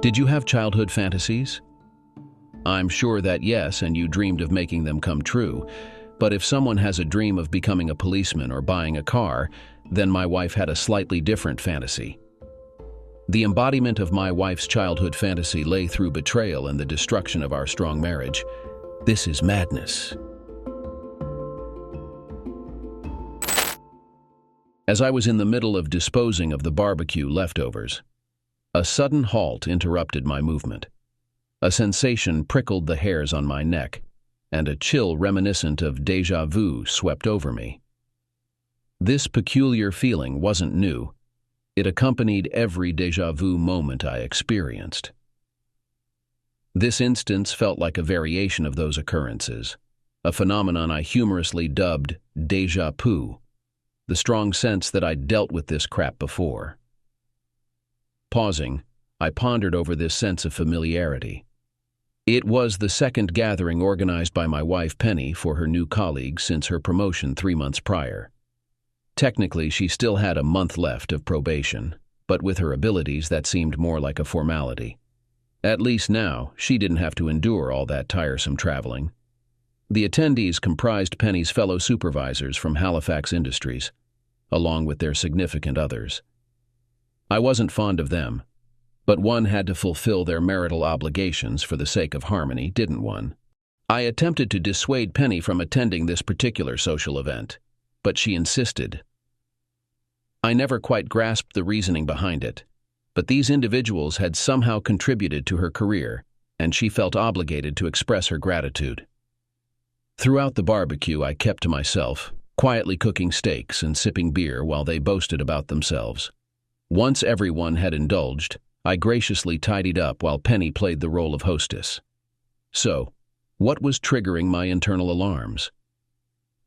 Did you have childhood fantasies? I'm sure that yes, and you dreamed of making them come true. But if someone has a dream of becoming a policeman or buying a car, then my wife had a slightly different fantasy. The embodiment of my wife's childhood fantasy lay through betrayal and the destruction of our strong marriage. This is madness. As I was in the middle of disposing of the barbecue leftovers, a sudden halt interrupted my movement. A sensation prickled the hairs on my neck, and a chill reminiscent of déjà vu swept over me. This peculiar feeling wasn't new. It accompanied every déjà vu moment I experienced. This instance felt like a variation of those occurrences, a phenomenon I humorously dubbed déjà vu, the strong sense that I'd dealt with this crap before. Pausing, I pondered over this sense of familiarity. It was the second gathering organized by my wife Penny for her new colleagues since her promotion 3 months prior. Technically, she still had a month left of probation, but with her abilities that seemed more like a formality. At least now, she didn't have to endure all that tiresome traveling. The attendees comprised Penny's fellow supervisors from Halifax Industries, along with their significant others. I wasn't fond of them, but one had to fulfill their marital obligations for the sake of harmony, didn't one? I attempted to dissuade Penny from attending this particular social event, but she insisted. I never quite grasped the reasoning behind it, but these individuals had somehow contributed to her career, and she felt obligated to express her gratitude. Throughout the barbecue, I kept to myself, quietly cooking steaks and sipping beer while they boasted about themselves. Once everyone had indulged, I graciously tidied up while Penny played the role of hostess. So, what was triggering my internal alarms?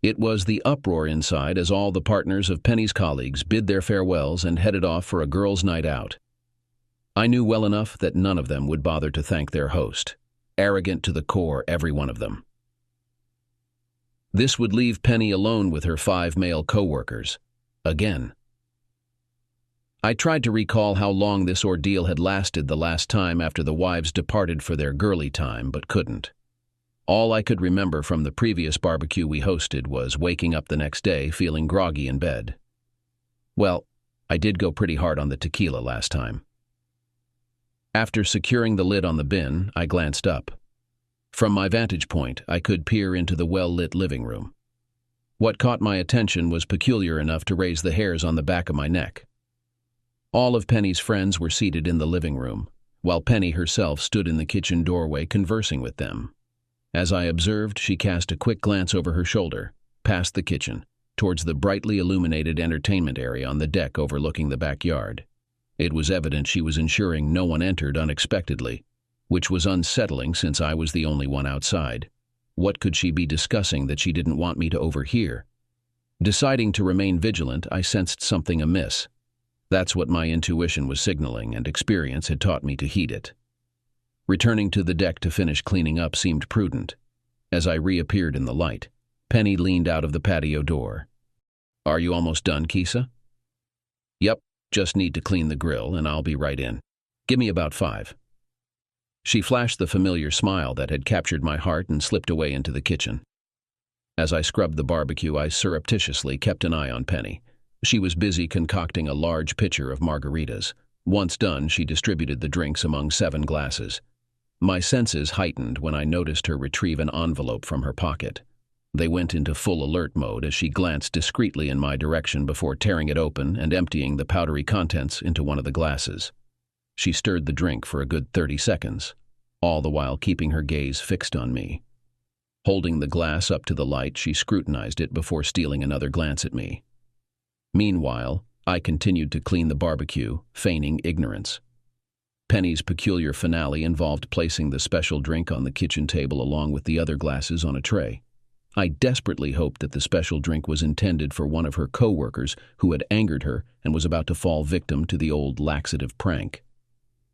It was the uproar inside as all the partners of Penny's colleagues bid their farewells and headed off for a girls' night out. I knew well enough that none of them would bother to thank their host, arrogant to the core, every one of them. This would leave Penny alone with her 5 male co-workers. Again. I tried to recall how long this ordeal had lasted the last time after the wives departed for their girly time, but couldn't. All I could remember from the previous barbecue we hosted was waking up the next day feeling groggy in bed. Well, I did go pretty hard on the tequila last time. After securing the lid on the bin, I glanced up. From my vantage point, I could peer into the well-lit living room. What caught my attention was peculiar enough to raise the hairs on the back of my neck. All of Penny's friends were seated in the living room, while Penny herself stood in the kitchen doorway conversing with them. As I observed, she cast a quick glance over her shoulder, past the kitchen, towards the brightly illuminated entertainment area on the deck overlooking the backyard. It was evident she was ensuring no one entered unexpectedly, which was unsettling since I was the only one outside. What could she be discussing that she didn't want me to overhear? Deciding to remain vigilant, I sensed something amiss. That's what my intuition was signaling, and experience had taught me to heed it. Returning to the deck to finish cleaning up seemed prudent. As I reappeared in the light, Penny leaned out of the patio door. "Are you almost done, Kisa?" "Yep, just need to clean the grill, and I'll be right in. Give me about 5. She flashed the familiar smile that had captured my heart and slipped away into the kitchen. As I scrubbed the barbecue, I surreptitiously kept an eye on Penny. She was busy concocting a large pitcher of margaritas. Once done, she distributed the drinks among 7 glasses. My senses heightened when I noticed her retrieve an envelope from her pocket. They went into full alert mode as she glanced discreetly in my direction before tearing it open and emptying the powdery contents into one of the glasses. She stirred the drink for a good 30 seconds, all the while keeping her gaze fixed on me. Holding the glass up to the light, she scrutinized it before stealing another glance at me. Meanwhile, I continued to clean the barbecue, feigning ignorance. Penny's peculiar finale involved placing the special drink on the kitchen table along with the other glasses on a tray. I desperately hoped that the special drink was intended for one of her co-workers who had angered her and was about to fall victim to the old laxative prank.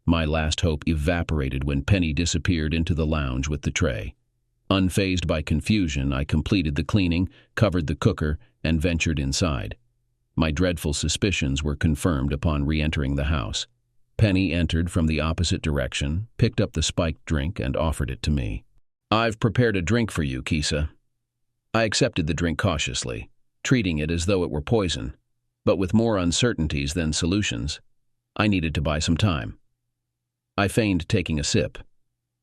My last hope evaporated when Penny disappeared into the lounge with the tray. Unfazed by confusion, I completed the cleaning, covered the cooker, and ventured inside. My dreadful suspicions were confirmed upon re-entering the house. Penny entered from the opposite direction, picked up the spiked drink, and offered it to me. "I've prepared a drink for you, Kisa." I accepted the drink cautiously, treating it as though it were poison, but with more uncertainties than solutions. I needed to buy some time. I feigned taking a sip,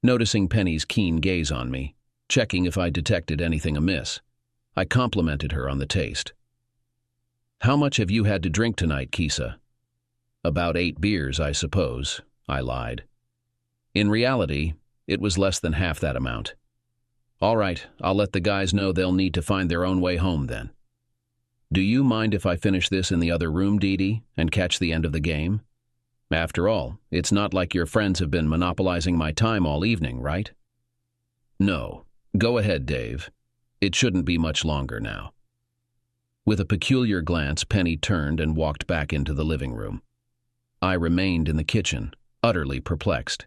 noticing Penny's keen gaze on me, checking if I detected anything amiss. I complimented her on the taste. "How much have you had to drink tonight, Kisa?" "About 8 beers, I suppose," I lied. In reality, it was less than half that amount. "All right, I'll let the guys know they'll need to find their own way home then. Do you mind if I finish this in the other room, Dee Dee, and catch the end of the game? After all, it's not like your friends have been monopolizing my time all evening, right?" "No. Go ahead, Dave. It shouldn't be much longer now." With a peculiar glance, Penny turned and walked back into the living room. I remained in the kitchen, utterly perplexed.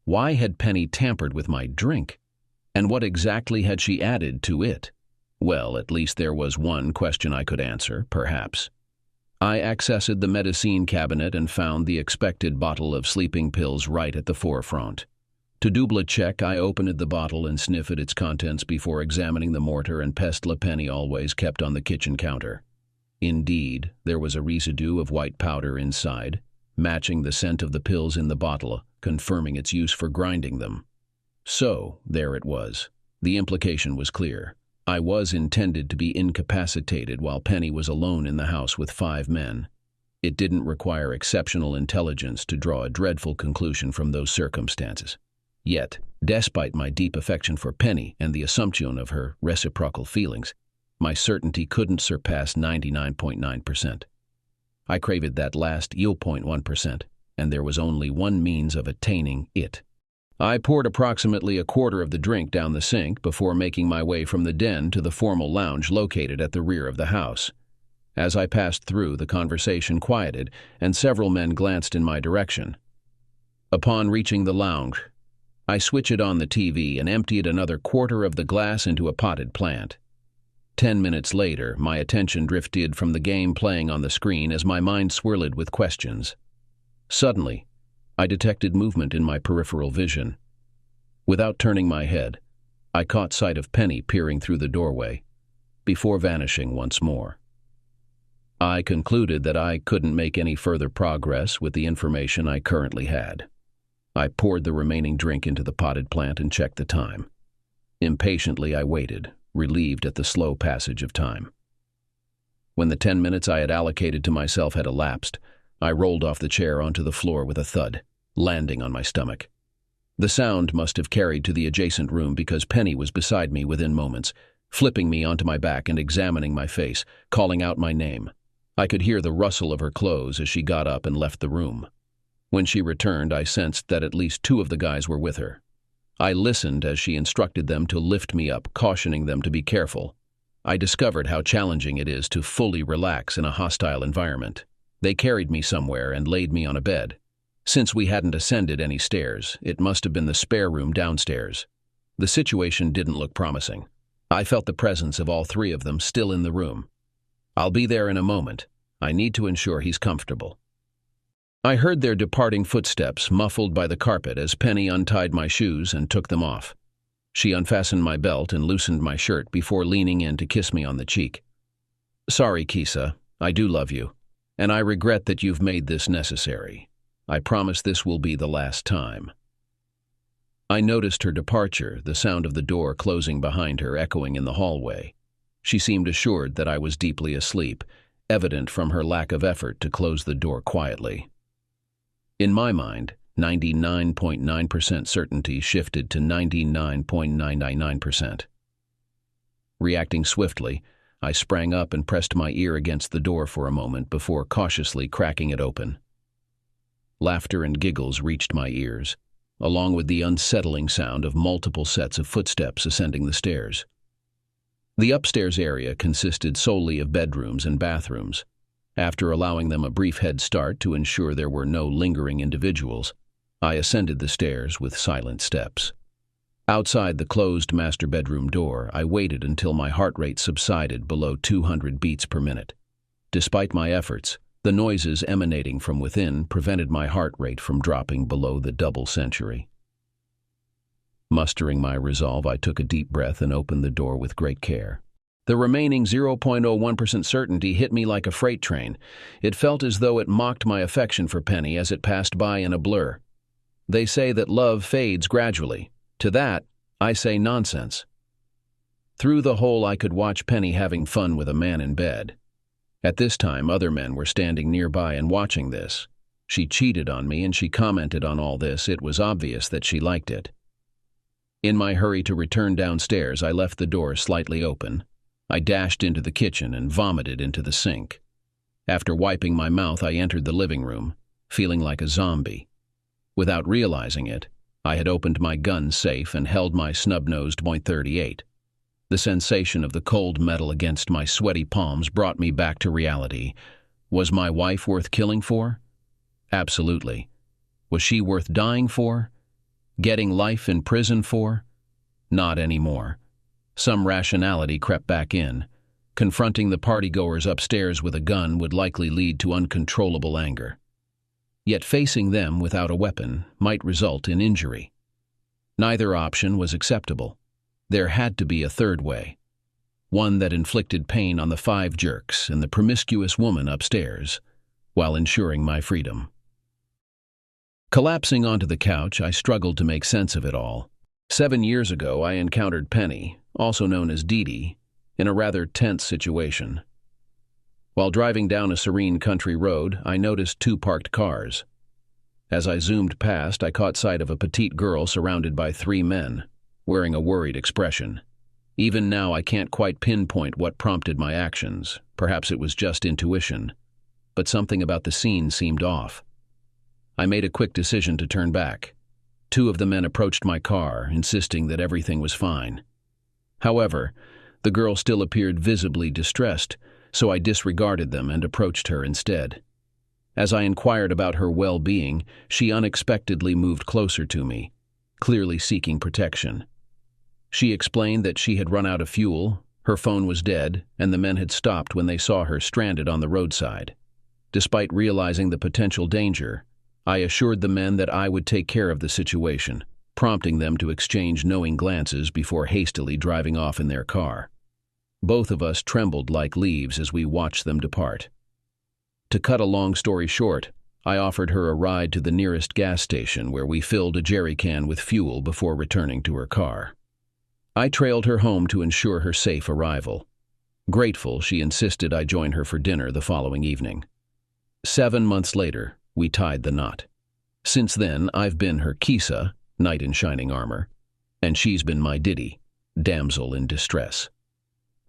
Why had Penny tampered with my drink? And what exactly had she added to it? Well, at least there was one question I could answer, perhaps. I accessed the medicine cabinet and found the expected bottle of sleeping pills right at the forefront. To double check, I opened the bottle and sniffed its contents before examining the mortar and pestle Penny always kept on the kitchen counter. Indeed, there was a residue of white powder inside, matching the scent of the pills in the bottle, confirming its use for grinding them. So, there it was. The implication was clear. I was intended to be incapacitated while Penny was alone in the house with 5 men. It didn't require exceptional intelligence to draw a dreadful conclusion from those circumstances. Yet, despite my deep affection for Penny and the assumption of her reciprocal feelings, my certainty couldn't surpass 99.9%. I craved that last 0.1%, and there was only one means of attaining it. I poured approximately a quarter of the drink down the sink before making my way from the den to the formal lounge located at the rear of the house. As I passed through, the conversation quieted, and several men glanced in my direction. Upon reaching the lounge, I switched on the TV and emptied another quarter of the glass into a potted plant. 10 minutes later, my attention drifted from the game playing on the screen as my mind swirled with questions. Suddenly, I detected movement in my peripheral vision. Without turning my head, I caught sight of Penny peering through the doorway, before vanishing once more. I concluded that I couldn't make any further progress with the information I currently had. I poured the remaining drink into the potted plant and checked the time. Impatiently, I waited, relieved at the slow passage of time. When the 10 minutes I had allocated to myself had elapsed, I rolled off the chair onto the floor with a thud, landing on my stomach. The sound must have carried to the adjacent room because Penny was beside me within moments, flipping me onto my back and examining my face, calling out my name. I could hear the rustle of her clothes as she got up and left the room. When she returned, I sensed that at least 2 of the guys were with her. I listened as she instructed them to lift me up, cautioning them to be careful. I discovered how challenging it is to fully relax in a hostile environment. They carried me somewhere and laid me on a bed. Since we hadn't ascended any stairs, it must have been the spare room downstairs. The situation didn't look promising. I felt the presence of all 3 of them still in the room. "I'll be there in a moment. I need to ensure he's comfortable." I heard their departing footsteps, muffled by the carpet, as Penny untied my shoes and took them off. She unfastened my belt and loosened my shirt before leaning in to kiss me on the cheek. "Sorry, Kisa. I do love you, and I regret that you've made this necessary. I promise this will be the last time." I noticed her departure, the sound of the door closing behind her echoing in the hallway. She seemed assured that I was deeply asleep, evident from her lack of effort to close the door quietly. In my mind, 99.9% certainty shifted to 99.999%. Reacting swiftly, I sprang up and pressed my ear against the door for a moment before cautiously cracking it open. Laughter and giggles reached my ears, along with the unsettling sound of multiple sets of footsteps ascending the stairs. The upstairs area consisted solely of bedrooms and bathrooms. After allowing them a brief head start to ensure there were no lingering individuals, I ascended the stairs with silent steps. Outside the closed master bedroom door, I waited until my heart rate subsided below 200 beats per minute. Despite my efforts, The noises emanating from within prevented my heart rate from dropping below the double century. Mustering my resolve, I took a deep breath and opened the door with great care. The remaining 0.01% certainty hit me like a freight train. It felt as though it mocked my affection for Penny as it passed by in a blur. They say that love fades gradually. To that, I say nonsense. Through the hole, I could watch Penny having fun with a man in bed. At this time, other men were standing nearby and watching this. She cheated on me and she commented on all this. It was obvious that she liked it. In my hurry to return downstairs, I left the door slightly open. I dashed into the kitchen and vomited into the sink. After wiping my mouth, I entered the living room, feeling like a zombie. Without realizing it, I had opened my gun safe and held my snub-nosed .38. The sensation of the cold metal against my sweaty palms brought me back to reality. Was my wife worth killing for? Absolutely. Was she worth dying for? Getting life in prison for? Not anymore. Some rationality crept back in. Confronting the partygoers upstairs with a gun would likely lead to uncontrollable anger. Yet facing them without a weapon might result in injury. Neither option was acceptable. There had to be a third way, one that inflicted pain on the 5 jerks and the promiscuous woman upstairs, while ensuring my freedom. Collapsing onto the couch, I struggled to make sense of it all. 7 years ago, I encountered Penny, also known as Dee Dee, in a rather tense situation. While driving down a serene country road, I noticed 2 parked cars. As I zoomed past, I caught sight of a petite girl surrounded by 3 men, wearing a worried expression. Even now, I can't quite pinpoint what prompted my actions. Perhaps it was just intuition, but something about the scene seemed off. I made a quick decision to turn back. 2 of the men approached my car, insisting that everything was fine. However, the girl still appeared visibly distressed, so I disregarded them and approached her instead. As I inquired about her well-being, she unexpectedly moved closer to me, clearly seeking protection. She explained that she had run out of fuel, her phone was dead, and the men had stopped when they saw her stranded on the roadside. Despite realizing the potential danger, I assured the men that I would take care of the situation, prompting them to exchange knowing glances before hastily driving off in their car. Both of us trembled like leaves as we watched them depart. To cut a long story short, I offered her a ride to the nearest gas station where we filled a jerry can with fuel before returning to her car. I trailed her home to ensure her safe arrival. Grateful, she insisted I join her for dinner the following evening. 7 months later, we tied the knot. Since then, I've been her Kisa, knight in shining armor, and she's been my Diddy, damsel in distress.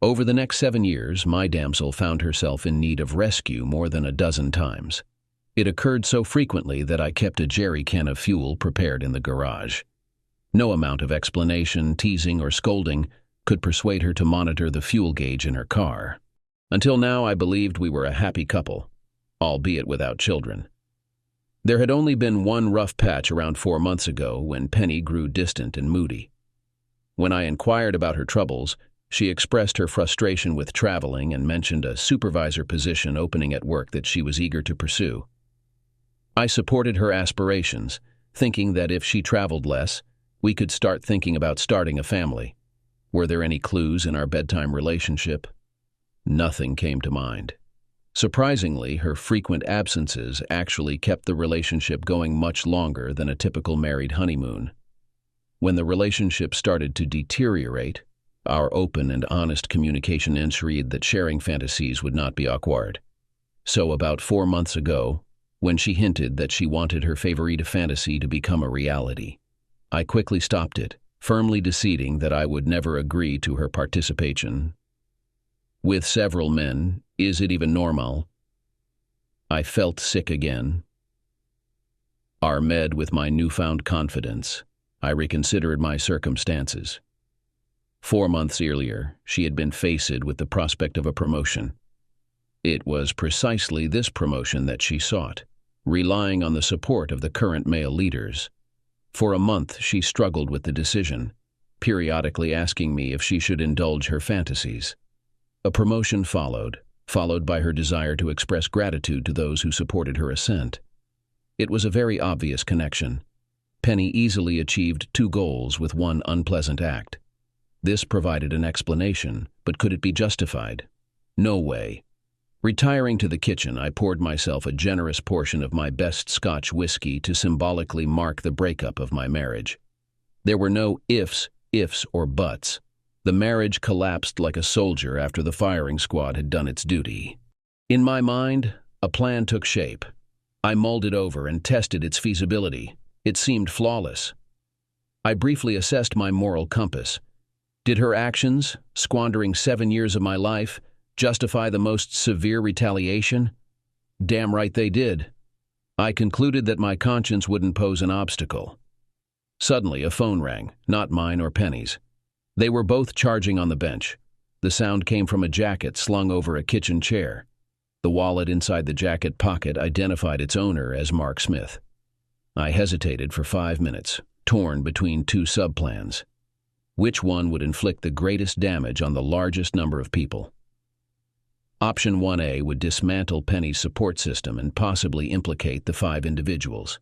Over the next 7 years, my damsel found herself in need of rescue more than a dozen times. It occurred so frequently that I kept a jerry can of fuel prepared in the garage. No amount of explanation, teasing, or scolding could persuade her to monitor the fuel gauge in her car. Until now, I believed we were a happy couple, albeit without children. There had only been one rough patch around 4 months ago when Penny grew distant and moody. When I inquired about her troubles, she expressed her frustration with traveling and mentioned a supervisor position opening at work that she was eager to pursue. I supported her aspirations, thinking that if she traveled less, we could start thinking about starting a family. Were there any clues in our bedtime relationship? Nothing came to mind. Surprisingly, her frequent absences actually kept the relationship going much longer than a typical married honeymoon. When the relationship started to deteriorate, our open and honest communication ensured that sharing fantasies would not be awkward. So about 4 months ago, when she hinted that she wanted her favorite fantasy to become a reality, I quickly stopped it, firmly deciding that I would never agree to her participation. With several men, is it even normal? I felt sick again. Armed with my newfound confidence, I reconsidered my circumstances. 4 months earlier, she had been faced with the prospect of a promotion. It was precisely this promotion that she sought, relying on the support of the current male leaders. For a month, she struggled with the decision, periodically asking me if she should indulge her fantasies. A promotion followed, followed by her desire to express gratitude to those who supported her ascent. It was a very obvious connection. Penny easily achieved two goals with one unpleasant act. This provided an explanation, but could it be justified? No way. Retiring to the kitchen, I poured myself a generous portion of my best Scotch whiskey to symbolically mark the breakup of my marriage. There were no ifs, or buts. The marriage collapsed like a soldier after the firing squad had done its duty. In my mind, a plan took shape. I mulled it over and tested its feasibility. It seemed flawless. I briefly assessed my moral compass. Did her actions, squandering 7 years of my life, justify the most severe retaliation? Damn right they did. I concluded that my conscience wouldn't pose an obstacle. Suddenly, a phone rang, not mine or Penny's. They were both charging on the bench. The sound came from a jacket slung over a kitchen chair. The wallet inside the jacket pocket identified its owner as Mark Smith. I hesitated for 5 minutes, torn between two subplans. Which one would inflict the greatest damage on the largest number of people? Option 1A would dismantle Penny's support system and possibly implicate the 5 individuals.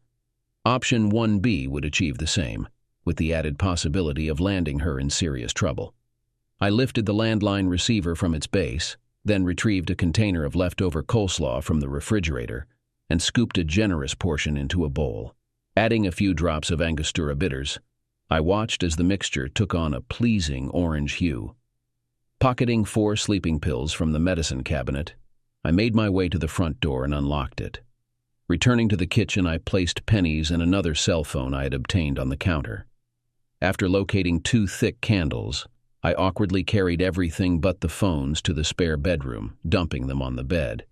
Option 1B would achieve the same, with the added possibility of landing her in serious trouble. I lifted the landline receiver from its base, then retrieved a container of leftover coleslaw from the refrigerator and scooped a generous portion into a bowl. Adding a few drops of Angostura bitters, I watched as the mixture took on a pleasing orange hue. Pocketing 4 sleeping pills from the medicine cabinet, I made my way to the front door and unlocked it. Returning to the kitchen, I placed Penny's and another cell phone I had obtained on the counter. After locating 2 thick candles, I awkwardly carried everything but the phones to the spare bedroom, dumping them on the bed.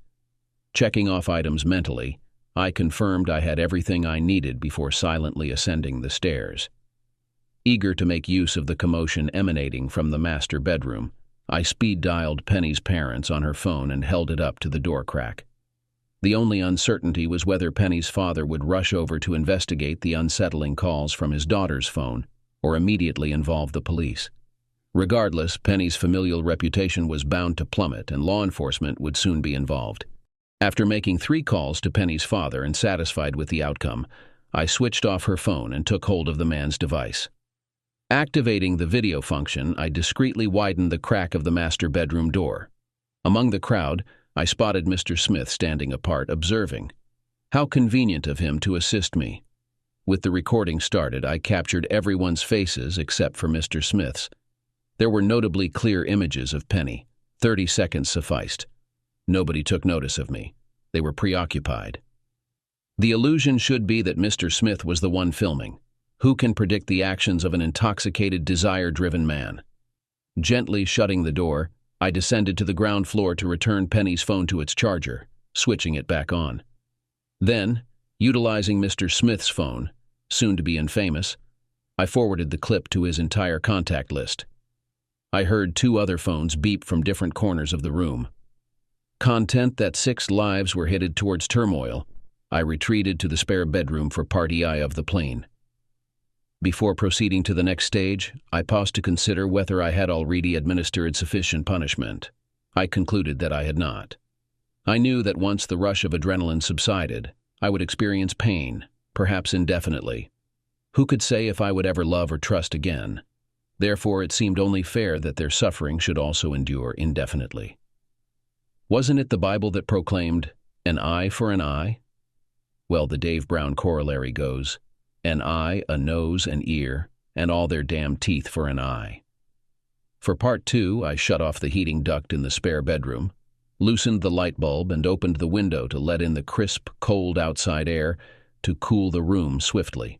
Checking off items mentally, I confirmed I had everything I needed before silently ascending the stairs. Eager to make use of the commotion emanating from the master bedroom, I speed-dialed Penny's parents on her phone and held it up to the door crack. The only uncertainty was whether Penny's father would rush over to investigate the unsettling calls from his daughter's phone or immediately involve the police. Regardless, Penny's familial reputation was bound to plummet and law enforcement would soon be involved. After making 3 calls to Penny's father and satisfied with the outcome, I switched off her phone and took hold of the man's device. Activating the video function, I discreetly widened the crack of the master bedroom door. Among the crowd, I spotted Mr. Smith standing apart, observing. How convenient of him to assist me. With the recording started, I captured everyone's faces except for Mr. Smith's. There were notably clear images of Penny. 30 seconds sufficed. Nobody took notice of me. They were preoccupied. The illusion should be that Mr. Smith was the one filming. Who can predict the actions of an intoxicated, desire-driven man? Gently shutting the door, I descended to the ground floor to return Penny's phone to its charger, switching it back on. Then, utilizing Mr. Smith's phone, soon to be infamous, I forwarded the clip to his entire contact list. I heard 2 other phones beep from different corners of the room. Content that 6 lives were headed towards turmoil, I retreated to the spare bedroom for party eye of the plane. Before proceeding to the next stage, I paused to consider whether I had already administered sufficient punishment. I concluded that I had not. I knew that once the rush of adrenaline subsided, I would experience pain, perhaps indefinitely. Who could say if I would ever love or trust again? Therefore, it seemed only fair that their suffering should also endure indefinitely. Wasn't it the Bible that proclaimed, an eye for an eye? Well, the Dave Brown corollary goes, an eye, a nose, an ear, and all their damned teeth for an eye. For part 2, I shut off the heating duct in the spare bedroom, loosened the light bulb, and opened the window to let in the crisp, cold outside air to cool the room swiftly.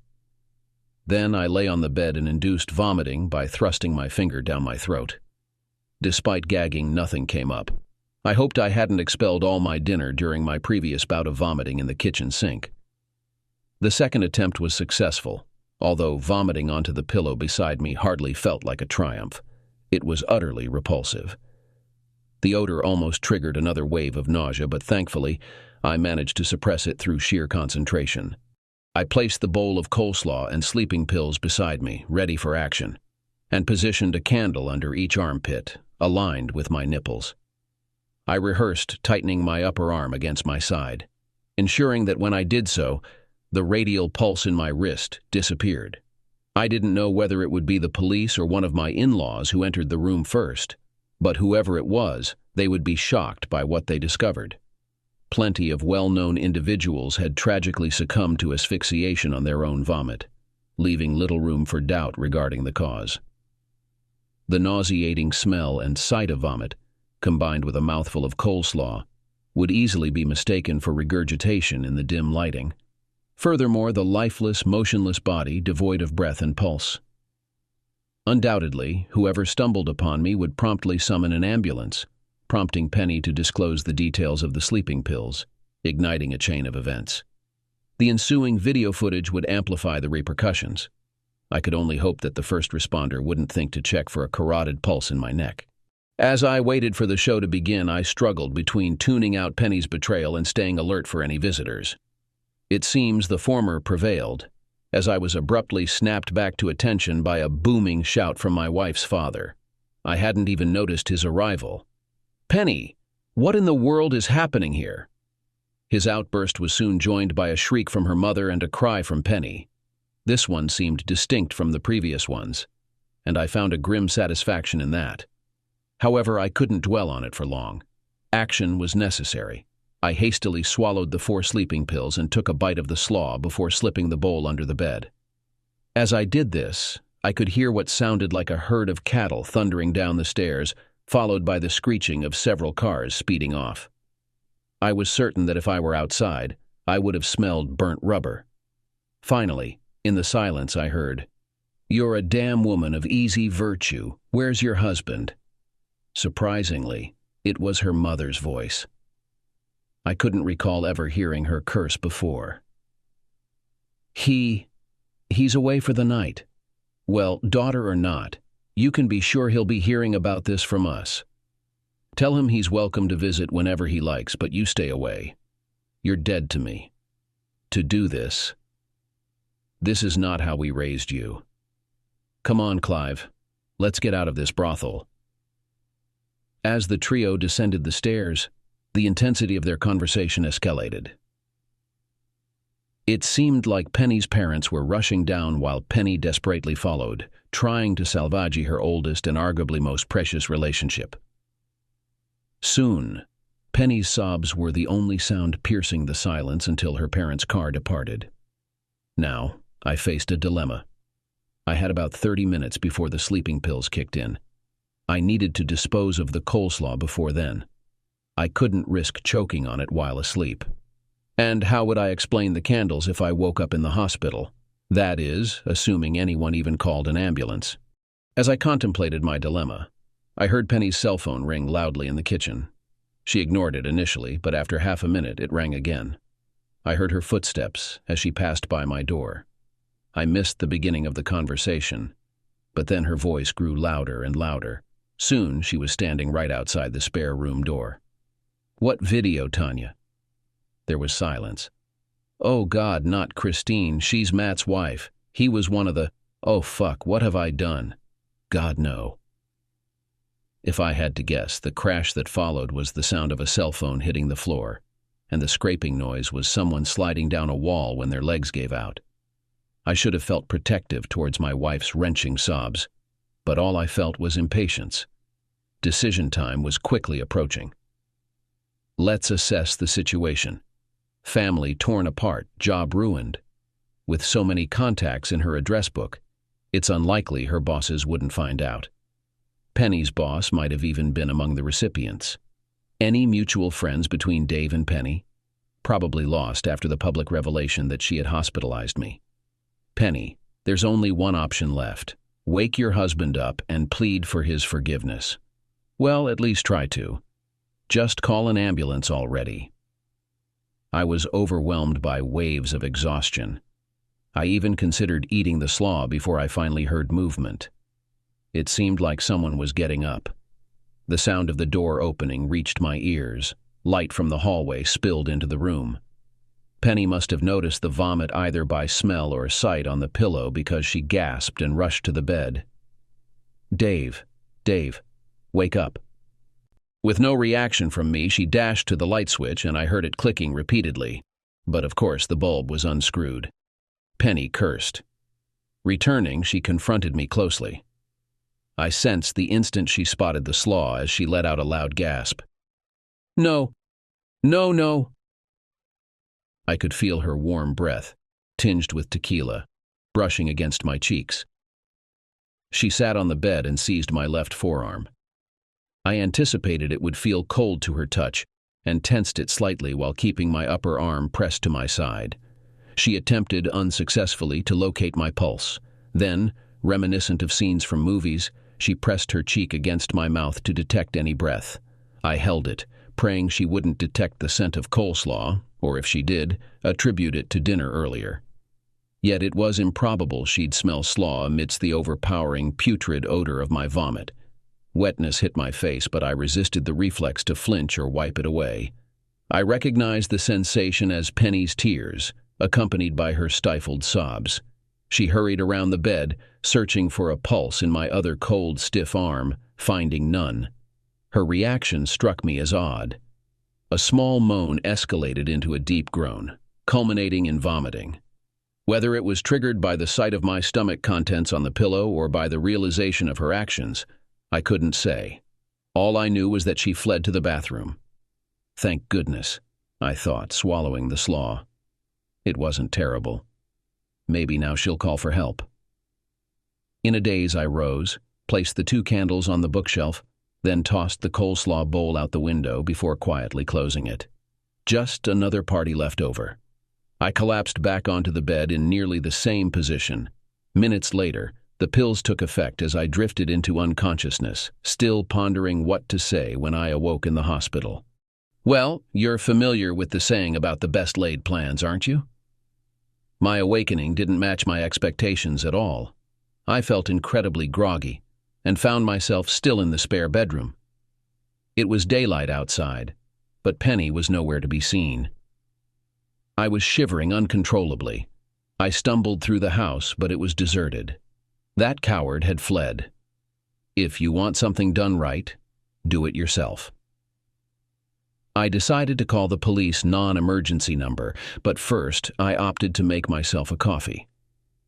Then I lay on the bed and induced vomiting by thrusting my finger down my throat. Despite gagging, nothing came up. I hoped I hadn't expelled all my dinner during my previous bout of vomiting in the kitchen sink. The second attempt was successful, although vomiting onto the pillow beside me hardly felt like a triumph. It was utterly repulsive. The odor almost triggered another wave of nausea, but thankfully, I managed to suppress it through sheer concentration. I placed the bowl of coleslaw and sleeping pills beside me, ready for action, and positioned a candle under each armpit, aligned with my nipples. I rehearsed tightening my upper arm against my side, ensuring that when I did so, the radial pulse in my wrist disappeared. I didn't know whether it would be the police or one of my in-laws who entered the room first, but whoever it was, they would be shocked by what they discovered. Plenty of well-known individuals had tragically succumbed to asphyxiation on their own vomit, leaving little room for doubt regarding the cause. The nauseating smell and sight of vomit, combined with a mouthful of coleslaw, would easily be mistaken for regurgitation in the dim lighting. Furthermore, the lifeless, motionless body devoid of breath and pulse. Undoubtedly, whoever stumbled upon me would promptly summon an ambulance, prompting Penny to disclose the details of the sleeping pills, igniting a chain of events. The ensuing video footage would amplify the repercussions. I could only hope that the first responder wouldn't think to check for a carotid pulse in my neck. As I waited for the show to begin, I struggled between tuning out Penny's betrayal and staying alert for any visitors. It seems the former prevailed, as I was abruptly snapped back to attention by a booming shout from my wife's father. I hadn't even noticed his arrival. "Penny, what in the world is happening here?" His outburst was soon joined by a shriek from her mother and a cry from Penny. This one seemed distinct from the previous ones, and I found a grim satisfaction in that. However, I couldn't dwell on it for long. Action was necessary. I hastily swallowed the 4 sleeping pills and took a bite of the slaw before slipping the bowl under the bed. As I did this, I could hear what sounded like a herd of cattle thundering down the stairs, followed by the screeching of several cars speeding off. I was certain that if I were outside, I would have smelled burnt rubber. Finally, in the silence I heard, "You're a damn woman of easy virtue. Where's your husband?" Surprisingly, it was her mother's voice. I couldn't recall ever hearing her curse before. He's away for the night. Well, daughter or not, you can be sure he'll be hearing about this from us. Tell him he's welcome to visit whenever he likes, but you stay away. You're dead to me. To do this is not how we raised you. Come on, Clive. Let's get out of this brothel." As the trio descended the stairs, the intensity of their conversation escalated. It seemed like Penny's parents were rushing down while Penny desperately followed, trying to salvage her oldest and arguably most precious relationship. Soon, Penny's sobs were the only sound piercing the silence until her parents' car departed. Now, I faced a dilemma. I had about 30 minutes before the sleeping pills kicked in. I needed to dispose of the coleslaw before then. I couldn't risk choking on it while asleep. And how would I explain the candles if I woke up in the hospital? That is, assuming anyone even called an ambulance. As I contemplated my dilemma, I heard Penny's cell phone ring loudly in the kitchen. She ignored it initially, but after half a minute it rang again. I heard her footsteps as she passed by my door. I missed the beginning of the conversation, but then her voice grew louder and louder. Soon she was standing right outside the spare room door. "What video, Tanya?" There was silence. "Oh God, not Christine. She's Matt's wife. He was one of the... Oh fuck, what have I done? God, no." If I had to guess, the crash that followed was the sound of a cell phone hitting the floor, and the scraping noise was someone sliding down a wall when their legs gave out. I should have felt protective towards my wife's wrenching sobs, but all I felt was impatience. Decision time was quickly approaching. Let's assess the situation. Family torn apart, job ruined. With so many contacts in her address book, it's unlikely her bosses wouldn't find out. Penny's boss might have even been among the recipients. Any mutual friends between Dave and Penny? Probably lost after the public revelation that she had hospitalized me. Penny, there's only one option left. Wake your husband up and plead for his forgiveness. Well, at least try to. Just call an ambulance already. I was overwhelmed by waves of exhaustion. I even considered eating the slaw before I finally heard movement. It seemed like someone was getting up. The sound of the door opening reached my ears. Light from the hallway spilled into the room. Penny must have noticed the vomit either by smell or sight on the pillow because she gasped and rushed to the bed. Dave, wake up." With no reaction from me, she dashed to the light switch and I heard it clicking repeatedly. But of course the bulb was unscrewed. Penny cursed. Returning, she confronted me closely. I sensed the instant she spotted the slaw as she let out a loud gasp. "No. No, no." I could feel her warm breath, tinged with tequila, brushing against my cheeks. She sat on the bed and seized my left forearm. I anticipated it would feel cold to her touch and tensed it slightly while keeping my upper arm pressed to my side. She attempted unsuccessfully to locate my pulse. Then, reminiscent of scenes from movies, she pressed her cheek against my mouth to detect any breath. I held it, praying she wouldn't detect the scent of coleslaw, or if she did, attribute it to dinner earlier. Yet it was improbable she'd smell slaw amidst the overpowering, putrid odor of my vomit. Wetness hit my face, but I resisted the reflex to flinch or wipe it away. I recognized the sensation as Penny's tears, accompanied by her stifled sobs. She hurried around the bed, searching for a pulse in my other cold, stiff arm, finding none. Her reaction struck me as odd. A small moan escalated into a deep groan, culminating in vomiting. Whether it was triggered by the sight of my stomach contents on the pillow or by the realization of her actions, I couldn't say. All I knew was that she fled to the bathroom. Thank goodness, I thought, swallowing the slaw. It wasn't terrible. Maybe now she'll call for help. In a daze, I rose, placed the 2 candles on the bookshelf, then tossed the coleslaw bowl out the window before quietly closing it. Just another party left over. I collapsed back onto the bed in nearly the same position. Minutes later, the pills took effect as I drifted into unconsciousness, still pondering what to say when I awoke in the hospital. Well, you're familiar with the saying about the best laid plans, aren't you? My awakening didn't match my expectations at all. I felt incredibly groggy and found myself still in the spare bedroom. It was daylight outside, but Penny was nowhere to be seen. I was shivering uncontrollably. I stumbled through the house, but it was deserted. That coward had fled. If you want something done right, do it yourself. I decided to call the police non-emergency number, but first I opted to make myself a coffee.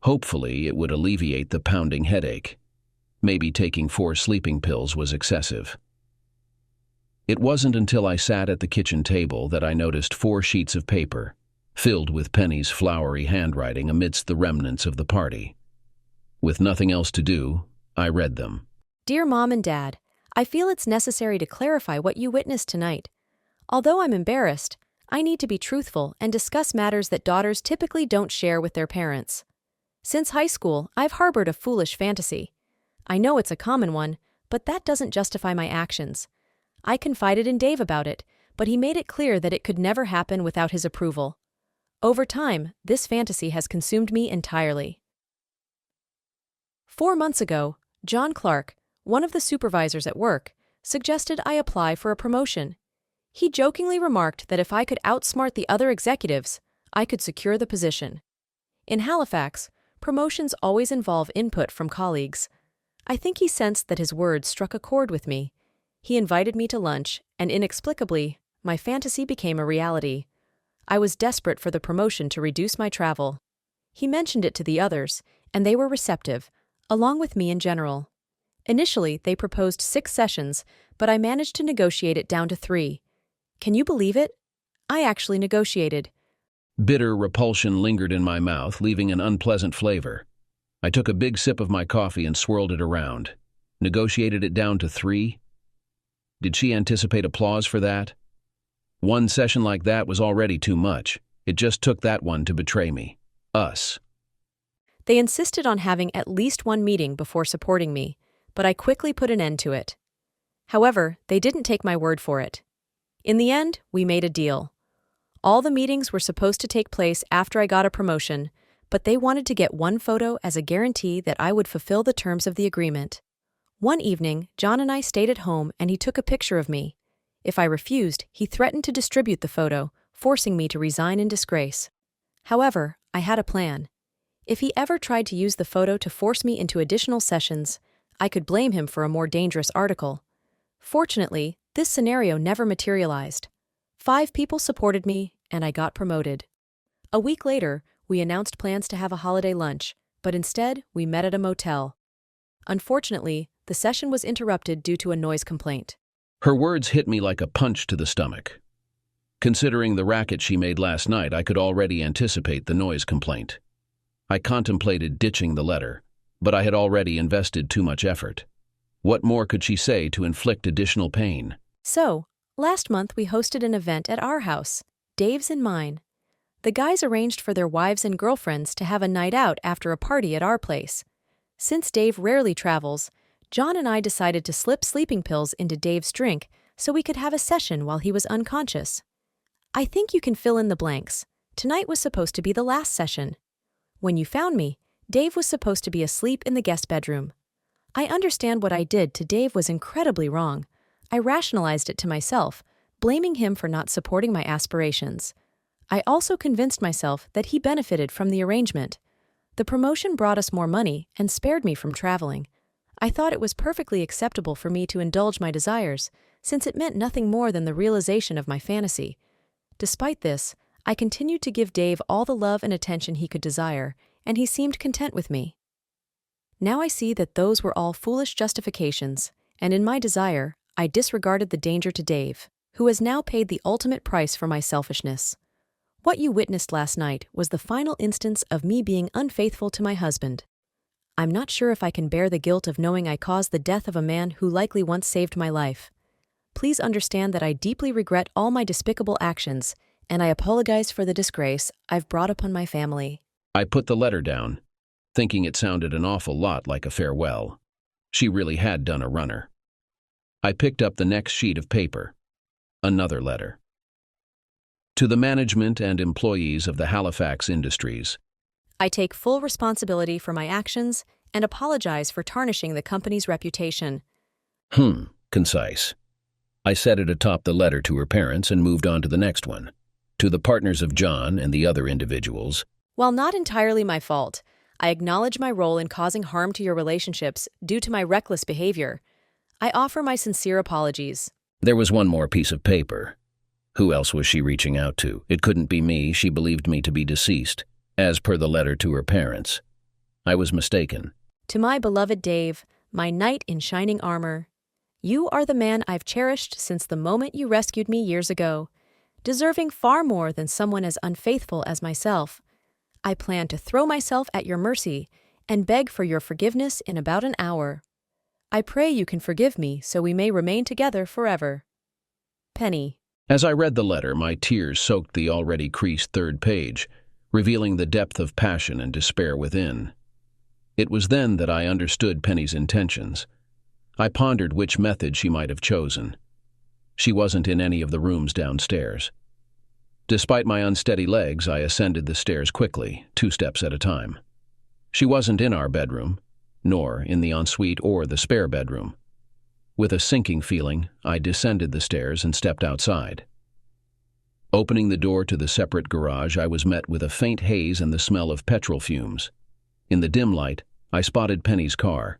Hopefully it would alleviate the pounding headache. Maybe taking 4 sleeping pills was excessive. It wasn't until I sat at the kitchen table that I noticed 4 sheets of paper, filled with Penny's flowery handwriting amidst the remnants of the party. With nothing else to do, I read them. Dear Mom and Dad, I feel it's necessary to clarify what you witnessed tonight. Although I'm embarrassed, I need to be truthful and discuss matters that daughters typically don't share with their parents. Since high school, I've harbored a foolish fantasy. I know it's a common one, but that doesn't justify my actions. I confided in Dave about it, but he made it clear that it could never happen without his approval. Over time, this fantasy has consumed me entirely. 4 months ago, John Clark, one of the supervisors at work, suggested I apply for a promotion. He jokingly remarked that if I could outsmart the other executives, I could secure the position. In Halifax, promotions always involve input from colleagues. I think he sensed that his words struck a chord with me. He invited me to lunch, and inexplicably, my fantasy became a reality. I was desperate for the promotion to reduce my travel. He mentioned it to the others, and they were receptive, along with me in general. Initially, they proposed 6 sessions, but I managed to negotiate it down to 3. Can you believe it? I actually negotiated. Bitter repulsion lingered in my mouth, leaving an unpleasant flavor. I took a big sip of my coffee and swirled it around. Negotiated it down to 3? Did she anticipate applause for that? 1 session like that was already too much. It just took that one to betray me. Us. They insisted on having at least 1 meeting before supporting me, but I quickly put an end to it. However, they didn't take my word for it. In the end, we made a deal. All the meetings were supposed to take place after I got a promotion, but they wanted to get 1 photo as a guarantee that I would fulfill the terms of the agreement. One evening, John and I stayed at home and he took a picture of me. If I refused, he threatened to distribute the photo, forcing me to resign in disgrace. However, I had a plan. If he ever tried to use the photo to force me into additional sessions, I could blame him for a more dangerous article. Fortunately, This scenario never materialized. 5 people supported me, and I got promoted. A week later, we announced plans to have a holiday lunch, but instead, we met at a motel. Unfortunately, the session was interrupted due to a noise complaint. Her words hit me like a punch to the stomach. Considering the racket she made last night, I could already anticipate the noise complaint. I contemplated ditching the letter, but I had already invested too much effort. What more could she say to inflict additional pain? So, last month we hosted an event at our house, Dave's and mine. The guys arranged for their wives and girlfriends to have a night out after a party at our place. Since Dave rarely travels, John and I decided to slip sleeping pills into Dave's drink so we could have a session while he was unconscious. I think you can fill in the blanks. Tonight was supposed to be the last session. When you found me, Dave was supposed to be asleep in the guest bedroom. I understand what I did to Dave was incredibly wrong. I rationalized it to myself, blaming him for not supporting my aspirations. I also convinced myself that he benefited from the arrangement. The promotion brought us more money and spared me from traveling. I thought it was perfectly acceptable for me to indulge my desires, since it meant nothing more than the realization of my fantasy. Despite this, I continued to give Dave all the love and attention he could desire, and he seemed content with me. Now I see that those were all foolish justifications, and in my desire, I disregarded the danger to Dave, who has now paid the ultimate price for my selfishness. What you witnessed last night was the final instance of me being unfaithful to my husband. I'm not sure if I can bear the guilt of knowing I caused the death of a man who likely once saved my life. Please understand that I deeply regret all my despicable actions, and I apologize for the disgrace I've brought upon my family. I put the letter down, thinking it sounded an awful lot like a farewell. She really had done a runner. I picked up the next sheet of paper. Another letter. To the management and employees of the Halifax Industries. I take full responsibility for my actions and apologize for tarnishing the company's reputation. Concise. I set it atop the letter to her parents and moved on to the next one. To the partners of John and the other individuals. While not entirely my fault, I acknowledge my role in causing harm to your relationships due to my reckless behavior. I offer my sincere apologies. There was one more piece of paper. Who else was she reaching out to? It couldn't be me. She believed me to be deceased, as per the letter to her parents. I was mistaken. To my beloved Dave, my knight in shining armor. You are the man I've cherished since the moment you rescued me years ago, deserving far more than someone as unfaithful as myself. I plan to throw myself at your mercy and beg for your forgiveness in about an hour. I pray you can forgive me so we may remain together forever. Penny. As I read the letter, my tears soaked the already creased third page, revealing the depth of passion and despair within. It was then that I understood Penny's intentions. I pondered which method she might have chosen. She wasn't in any of the rooms downstairs. Despite my unsteady legs, I ascended the stairs quickly, 2 steps at a time. She wasn't in our bedroom, nor in the ensuite or the spare bedroom. With a sinking feeling, I descended the stairs and stepped outside. Opening the door to the separate garage, I was met with a faint haze and the smell of petrol fumes. In the dim light, I spotted Penny's car.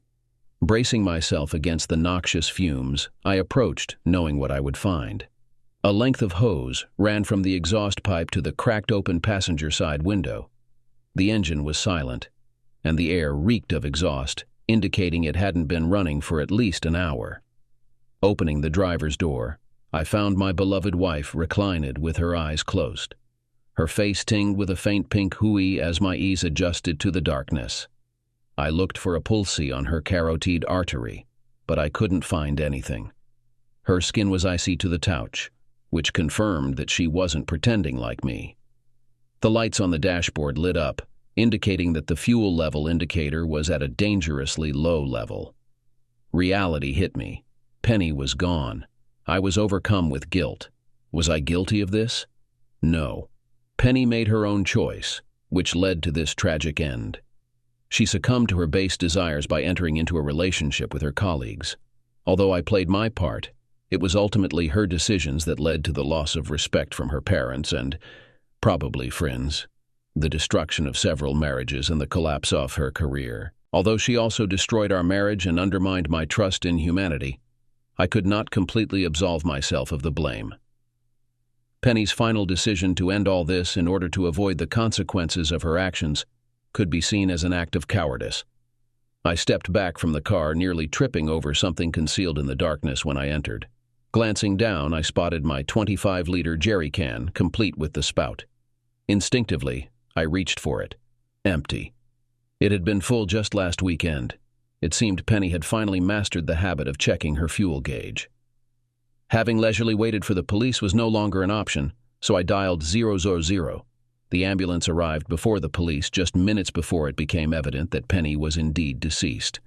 Bracing myself against the noxious fumes, I approached, knowing what I would find. A length of hose ran from the exhaust pipe to the cracked-open passenger side window. The engine was silent, and the air reeked of exhaust, indicating it hadn't been running for at least an hour. Opening the driver's door, I found my beloved wife reclined with her eyes closed. Her face tinged with a faint pink hue as my ease adjusted to the darkness. I looked for a pulse on her carotid artery, but I couldn't find anything. Her skin was icy to the touch, which confirmed that she wasn't pretending like me. The lights on the dashboard lit up, indicating that the fuel level indicator was at a dangerously low level. Reality hit me. Penny was gone. I was overcome with guilt. Was I guilty of this? No. Penny made her own choice, which led to this tragic end. She succumbed to her base desires by entering into a relationship with her colleagues. Although I played my part, it was ultimately her decisions that led to the loss of respect from her parents and, probably, friends, the destruction of several marriages and the collapse of her career. Although she also destroyed our marriage and undermined my trust in humanity, I could not completely absolve myself of the blame. Penny's final decision to end all this in order to avoid the consequences of her actions could be seen as an act of cowardice. I stepped back from the car, nearly tripping over something concealed in the darkness when I entered. Glancing down, I spotted my 25-liter jerry can, complete with the spout. Instinctively, I reached for it. Empty. It had been full just last weekend. It seemed Penny had finally mastered the habit of checking her fuel gauge. Having leisurely waited for the police was no longer an option, so I dialed 000. The ambulance arrived before the police just minutes before it became evident that Penny was indeed deceased.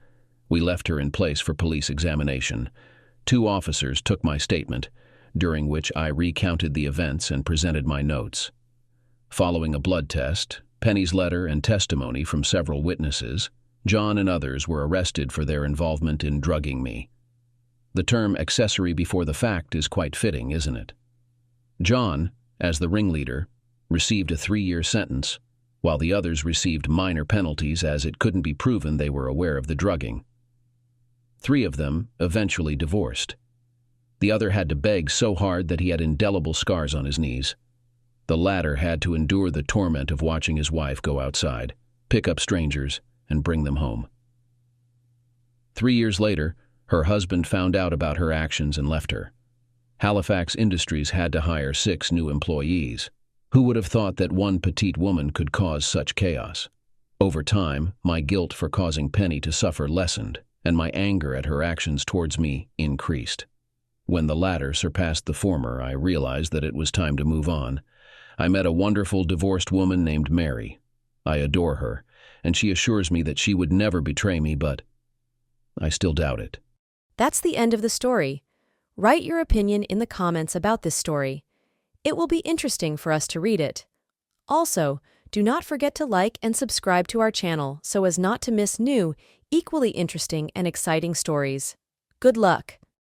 We left her in place for police examination. 2 officers took my statement, during which I recounted the events and presented my notes. Following a blood test, Penny's letter and testimony from several witnesses, John and others were arrested for their involvement in drugging me. The term accessory before the fact is quite fitting, isn't it? John, as the ringleader, received a 3-year sentence, while the others received minor penalties as it couldn't be proven they were aware of the drugging. 3 of them eventually divorced. The other had to beg so hard that he had indelible scars on his knees. The latter had to endure the torment of watching his wife go outside, pick up strangers, and bring them home. 3 years later, her husband found out about her actions and left her. Halifax Industries had to hire 6 new employees. Who would have thought that one petite woman could cause such chaos? Over time, my guilt for causing Penny to suffer lessened, and my anger at her actions towards me increased. When the latter surpassed the former, I realized that it was time to move on. I met a wonderful divorced woman named Mary. I adore her, and she assures me that she would never betray me, but I still doubt it. That's the end of the story. Write your opinion in the comments about this story. It will be interesting for us to read it. Also, do not forget to like and subscribe to our channel so as not to miss new, equally interesting and exciting stories. Good luck!